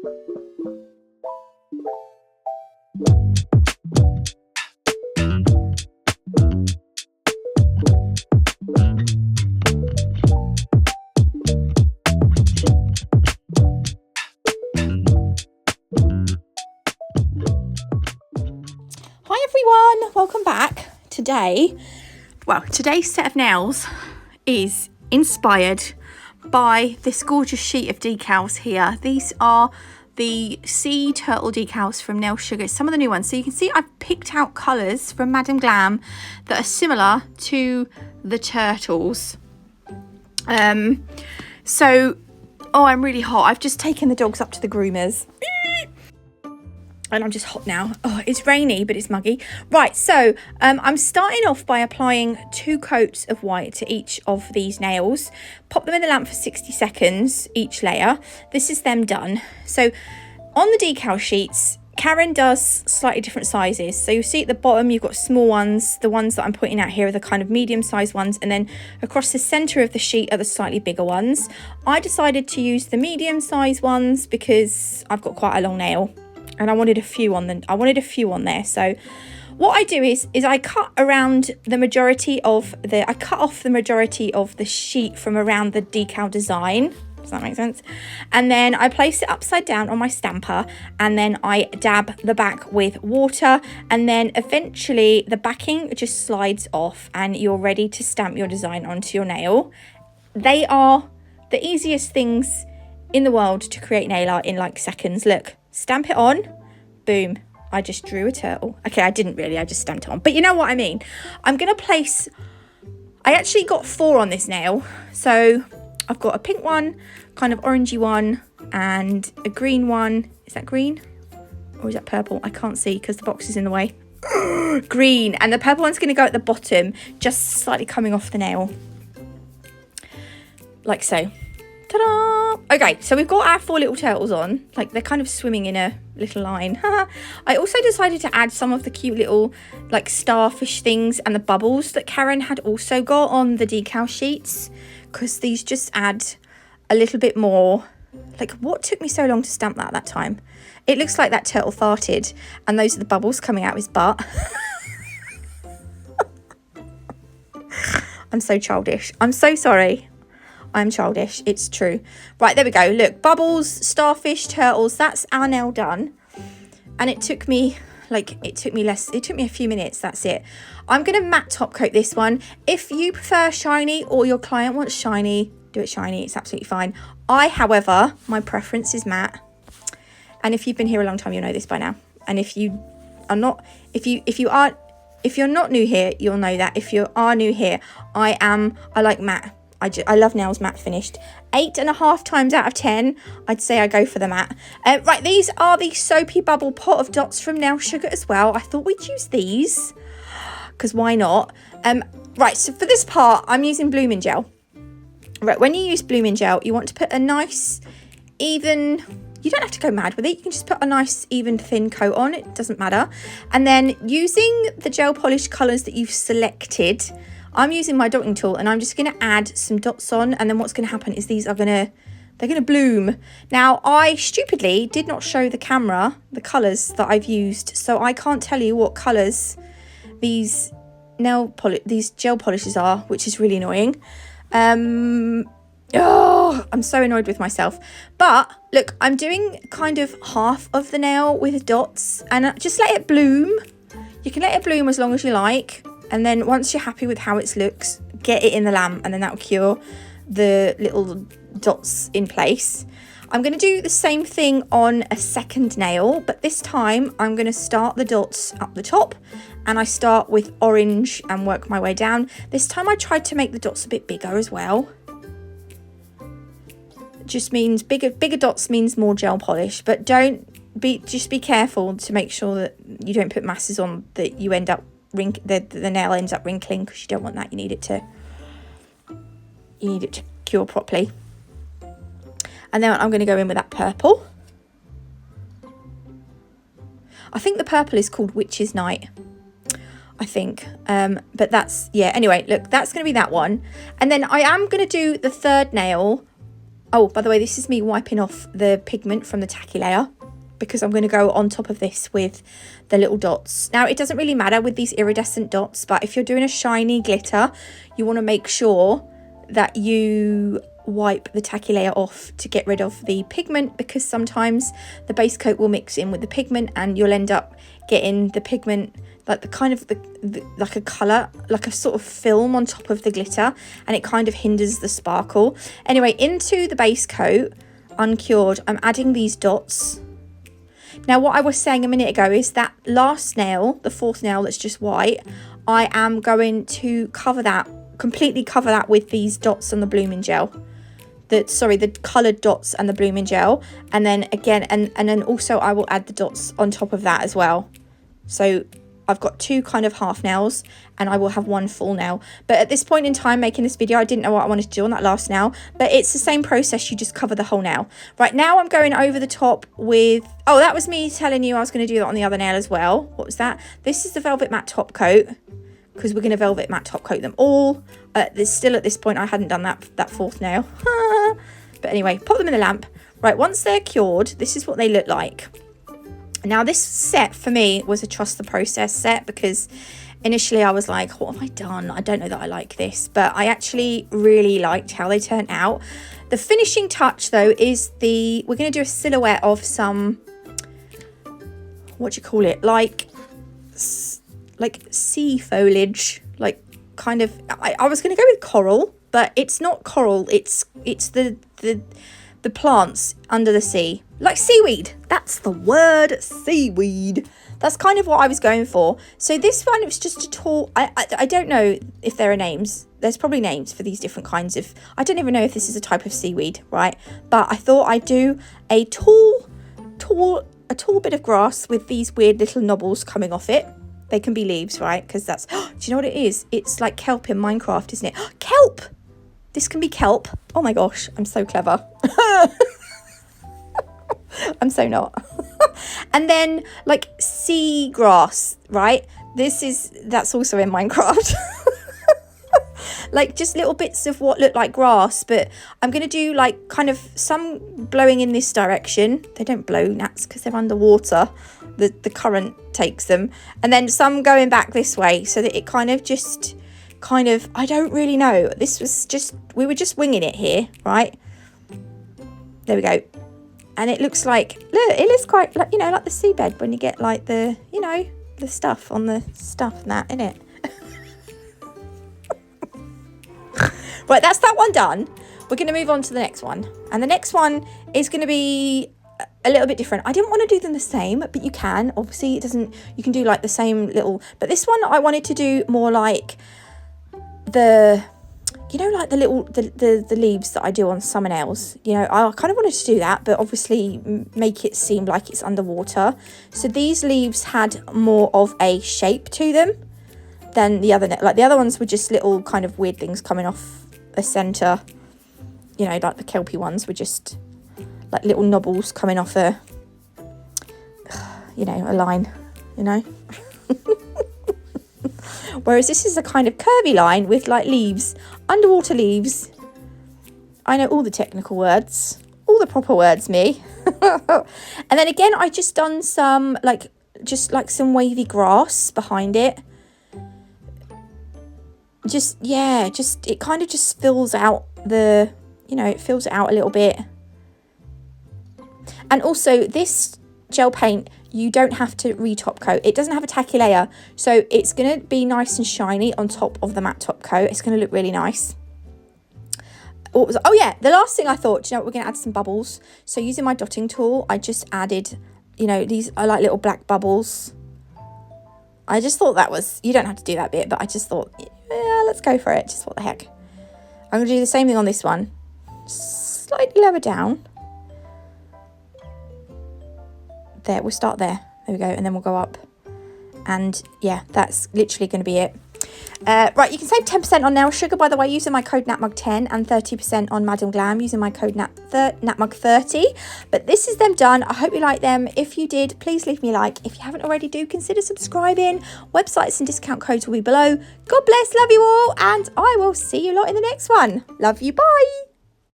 Hi everyone, welcome back. Today's set of nails is inspired by this gorgeous sheet of decals here. These are the sea turtle decals from Nail Sugar, some of the new ones. So you can see I've picked out colours from Madam Glam that are similar to the turtles. I'm really hot. I've just taken the dogs up to the groomers. And I'm just hot now. Oh, it's rainy, but it's muggy. Right, so I'm starting off by applying 2 coats of white to each of these nails. Pop them in the lamp for 60 seconds, each layer. This is them done. So on the decal sheets, Karen does slightly different sizes. So you'll see at the bottom, you've got small ones. The ones that I'm pointing out here are the kind of medium-sized ones. And then across the centre of the sheet are the slightly bigger ones. I decided to use the medium-sized ones because I've got quite a long nail. And I wanted a few on there. So what I do is I cut around the majority of I cut off the majority of the sheet from around the decal design. Does that make sense? And then I place it upside down on my stamper, and then I dab the back with water, and then eventually the backing just slides off and you're ready to stamp your design onto your nail. They are the easiest things in the world to create nail art in like seconds. Look. Stamp it on, boom, I just drew a turtle. Okay, I didn't really, I just stamped it on, but you know what I mean. I'm gonna place, I actually got 4 on this nail. So I've got a pink one, kind of orangey one, and a green one. Is that green or is that purple? I can't see because the box is in the way. Green, and the purple one's gonna go at the bottom, just slightly coming off the nail, like so. Ta-da! Okay, so we've got our 4 little turtles on. Like, they're kind of swimming in a little line. I also decided to add some of the cute little, like, starfish things and the bubbles that Karen had also got on the decal sheets, because these just add a little bit more. Like, what took me so long to stamp that time? It looks like that turtle farted, and those are the bubbles coming out of his butt. I'm so childish. I'm so sorry. I'm childish, it's true. Right, there we go. Look, bubbles, starfish, turtles, that's our nail done. And it took me a few minutes, that's it. I'm gonna matte top coat this one. If you prefer shiny or your client wants shiny, do it shiny, it's absolutely fine. However, my preference is matte. And if you've been here a long time, you'll know this by now. And if you're not new here, you'll know that. If you are new here, I like matte. I love nails matte finished. 8.5 times out of 10, I'd say I go for the matte. Right, these are the soapy bubble pot of dots from Nail Sugar as well. I thought we'd use these, because why not? Right, so for this part, I'm using blooming gel. Right, when you use blooming gel, you want to put a nice, even, you don't have to go mad with it. You can just put a nice, even, thin coat on. It doesn't matter. And then using the gel polish colours that you've selected, I'm using my dotting tool and I'm just going to add some dots on, and then what's going to happen is they're going to bloom. Now, I stupidly did not show the camera the colours that I've used, so I can't tell you what colours these gel polishes are, which is really annoying. I'm so annoyed with myself. But look, I'm doing kind of half of the nail with dots, and just let it bloom. You can let it bloom as long as you like. And then once you're happy with how it looks, get it in the lamp, and then that will cure the little dots in place. I'm going to do the same thing on a second nail, but this time I'm going to start the dots up the top, and I start with orange and work my way down. This time I tried to make the dots a bit bigger as well. It just means bigger dots means more gel polish, but just be careful to make sure that you don't put masses on that you end up the nail ends up wrinkling, because you don't want that. You need it to cure properly. And then I'm going to go in with that purple. I think the purple is called Witch's Night, I think. But that's, yeah, anyway, look, that's going to be that one. And then I am going to do the third nail Oh, by the way, this is me wiping off the pigment from the tacky layer, because I'm going to go on top of this with the little dots. Now, it doesn't really matter with these iridescent dots, but if you're doing a shiny glitter, you want to make sure that you wipe the tacky layer off to get rid of the pigment, because sometimes the base coat will mix in with the pigment and you'll end up getting the pigment like the kind of like a colour, like a sort of film on top of the glitter, and it kind of hinders the sparkle. Anyway, into the base coat, uncured, I'm adding these dots. Now, what I was saying a minute ago is that last nail, the fourth nail that's just white, I am going to cover that, completely cover that with these dots on the blooming gel. The coloured dots and the blooming gel. And then again, and then also I will add the dots on top of that as well. So I've got two kind of half nails and I will have one full nail. But at this point in time making this video, I didn't know what I wanted to do on that last nail. But it's the same process, you just cover the whole nail. Right, now I'm going over the top with... Oh, that was me telling you I was going to do that on the other nail as well. What was that? This is the velvet matte top coat, because we're going to velvet matte top coat them all. There's still at this point, I hadn't done that fourth nail. But anyway, pop them in the lamp. Right, once they're cured, this is what they look like. Now, this set for me was a trust the process set, because initially I was like, what have I done? I don't know that I like this, but I actually really liked how they turned out. The finishing touch though is we're going to do a silhouette of some, what do you call it? Like sea foliage, like kind of, I was going to go with coral, but it's not coral. It's the plants under the sea, like seaweed. That's the word, seaweed. That's kind of what I was going for. So this one, it was just a tall, I don't know if there are names. There's probably names for these different kinds of, I don't even know if this is a type of seaweed, right? But I thought I'd do a tall bit of grass with these weird little knobbles coming off it. They can be leaves, right? Because that's, do you know what it is? It's like kelp in Minecraft, isn't it? Kelp! This can be kelp. Oh my gosh, I'm so clever. I'm so not. And then like sea grass, right? That's also in Minecraft. Like just little bits of what look like grass, but I'm going to do like kind of some blowing in this direction. They don't blow gnats because they're underwater. The current takes them. And then some going back this way, so that it kind of, I don't really know. We were just winging it here, right? There we go. And it looks like, look, it looks quite like, you know, like the seabed when you get like the, you know, the stuff on the stuff and that, innit? Right, that's that one done. We're going to move on to the next one. And the next one is going to be a little bit different. I didn't want to do them the same, but you can. Obviously, you can do like the same little, but this one I wanted to do more like you know, like the leaves that I do on summer nails. You know, I kind of wanted to do that, but obviously make it seem like it's underwater. So these leaves had more of a shape to them than the other, like the other ones were just little kind of weird things coming off a center. You know, like the kelpy ones were just like little knobbles coming off a, you know, a line, you know. Whereas this is a kind of curvy line with like leaves, underwater leaves. I know all the technical words, all the proper words, me. And then again, I just done some just some wavy grass behind it. It kind of just fills out the, you know, it fills it out a little bit. And also this gel paint, you don't have to re-top coat. It doesn't have a tacky layer, so it's going to be nice and shiny on top of the matte top coat. It's going to look really nice. Oh yeah, the last thing I thought, you know what, we're going to add some bubbles. So using my dotting tool, I just added, you know, these are like little black bubbles. I just thought that was, you don't have to do that bit, but I just thought, yeah, let's go for it. Just what the heck. I'm going to do the same thing on this one. Slightly lower down. There, we'll start there. There we go, and then we'll go up. And yeah, that's literally going to be it. Right, you can save 10% on nail sugar, by the way, using my code NATMUG10, and 30% on Madam Glam using my code NATMUG30. But this is them done. I hope you like them. If you did, please leave me a like. If you haven't already, do consider subscribing. Websites and discount codes will be below. God bless, love you all, and I will see you lot in the next one. Love you, bye.